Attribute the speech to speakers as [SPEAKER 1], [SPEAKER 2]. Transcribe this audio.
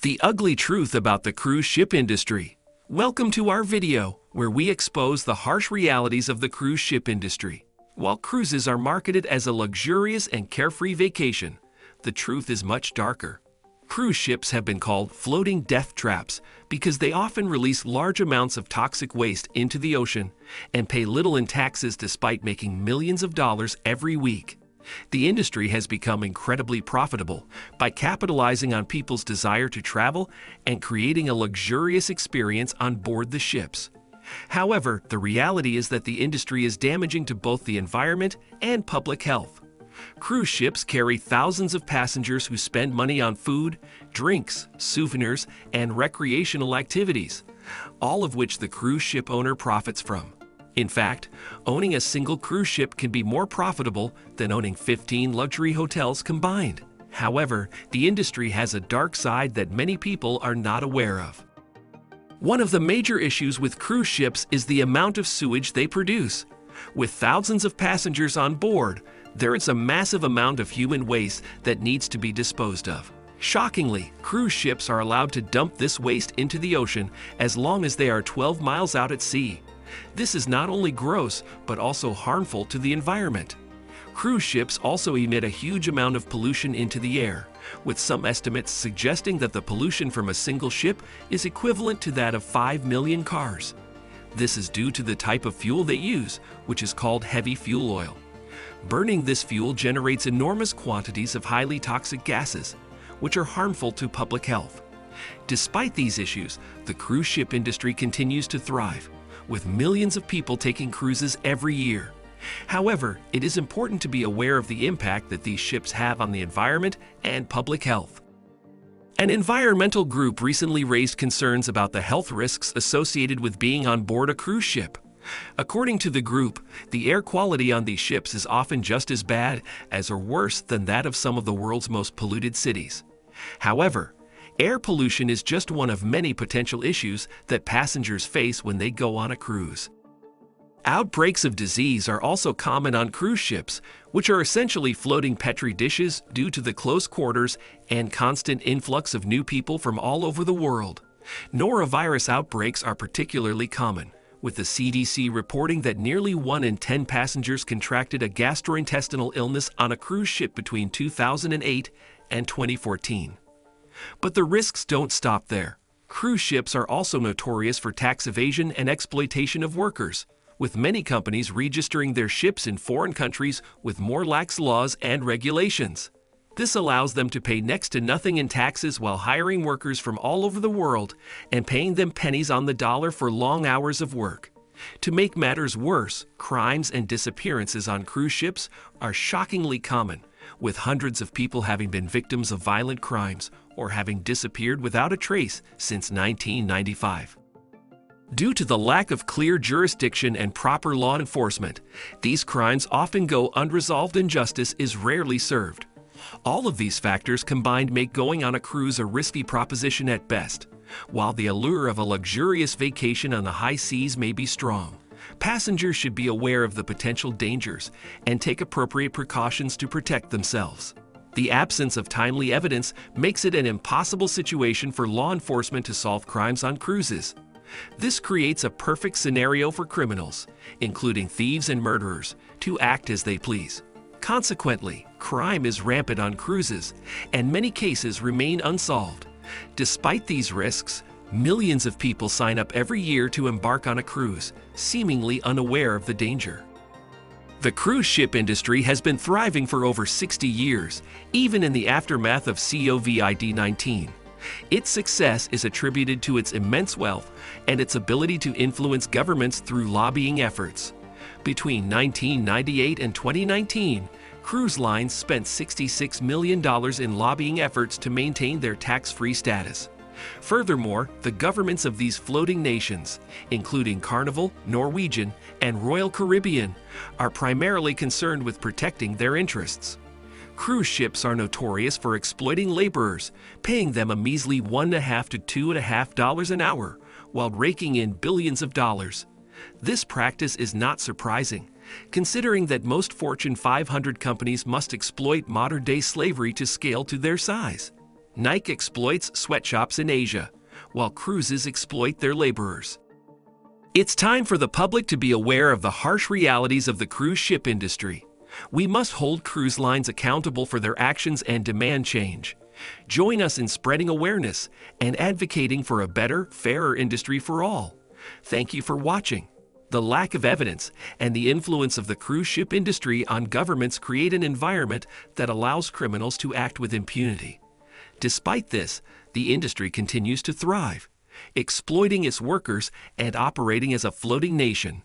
[SPEAKER 1] The ugly truth about the cruise ship industry. Welcome to our video, where we expose the harsh realities of the cruise ship industry. While cruises are marketed as a luxurious and carefree vacation, the truth is much darker. Cruise ships have been called floating death traps because they often release large amounts of toxic waste into the ocean and pay little in taxes despite making millions of dollars every week. The industry has become incredibly profitable by capitalizing on people's desire to travel and creating a luxurious experience on board the ships. However, the reality is that the industry is damaging to both the environment and public health. Cruise ships carry thousands of passengers who spend money on food, drinks, souvenirs, and recreational activities, all of which the cruise ship owner profits from. In fact, owning a single cruise ship can be more profitable than owning 15 luxury hotels combined. However, the industry has a dark side that many people are not aware of. One of the major issues with cruise ships is the amount of sewage they produce. With thousands of passengers on board, there is a massive amount of human waste that needs to be disposed of. Shockingly, cruise ships are allowed to dump this waste into the ocean as long as they are 12 miles out at sea. This is not only gross, but also harmful to the environment. Cruise ships also emit a huge amount of pollution into the air, with some estimates suggesting that the pollution from a single ship is equivalent to that of 5 million cars. This is due to the type of fuel they use, which is called heavy fuel oil. Burning this fuel generates enormous quantities of highly toxic gases, which are harmful to public health. Despite these issues, the cruise ship industry continues to thrive, with millions of people taking cruises every year. However, it is important to be aware of the impact that these ships have on the environment and public health. An environmental group recently raised concerns about the health risks associated with being on board a cruise ship. According to the group, the air quality on these ships is often just as bad as or worse than that of some of the world's most polluted cities. However, air pollution is just one of many potential issues that passengers face when they go on a cruise. Outbreaks of disease are also common on cruise ships, which are essentially floating petri dishes due to the close quarters and constant influx of new people from all over the world. Norovirus outbreaks are particularly common, with the CDC reporting that nearly 1 in 10 passengers contracted a gastrointestinal illness on a cruise ship between 2008 and 2014. But the risks don't stop there. Cruise ships are also notorious for tax evasion and exploitation of workers, with many companies registering their ships in foreign countries with more lax laws and regulations. This allows them to pay next to nothing in taxes while hiring workers from all over the world and paying them pennies on the dollar for long hours of work. To make matters worse, crimes and disappearances on cruise ships are shockingly common, with hundreds of people having been victims of violent crimes or having disappeared without a trace since 1995. Due to the lack of clear jurisdiction and proper law enforcement, these crimes often go unresolved and justice is rarely served. All of these factors combined make going on a cruise a risky proposition at best. While the allure of a luxurious vacation on the high seas may be strong, passengers should be aware of the potential dangers and take appropriate precautions to protect themselves. The absence of timely evidence makes it an impossible situation for law enforcement to solve crimes on cruises. This creates a perfect scenario for criminals, including thieves and murderers, to act as they please. Consequently, crime is rampant on cruises, and many cases remain unsolved. Despite these risks, millions of people sign up every year to embark on a cruise, seemingly unaware of the danger. The cruise ship industry has been thriving for over 60 years, even in the aftermath of COVID-19. Its success is attributed to its immense wealth and its ability to influence governments through lobbying efforts. Between 1998 and 2019, cruise lines spent $66 million in lobbying efforts to maintain their tax-free status. Furthermore, the governments of these floating nations, including Carnival, Norwegian, and Royal Caribbean, are primarily concerned with protecting their interests. Cruise ships are notorious for exploiting laborers, paying them a measly $1.50 to $2.50 an hour, while raking in billions of dollars. This practice is not surprising, considering that most Fortune 500 companies must exploit modern-day slavery to scale to their size. Nike exploits sweatshops in Asia, while cruises exploit their laborers. It's time for the public to be aware of the harsh realities of the cruise ship industry. We must hold cruise lines accountable for their actions and demand change. Join us in spreading awareness and advocating for a better, fairer industry for all. Thank you for watching. The lack of evidence and the influence of the cruise ship industry on governments create an environment that allows criminals to act with impunity. Despite this, the industry continues to thrive, exploiting its workers and operating as a floating nation.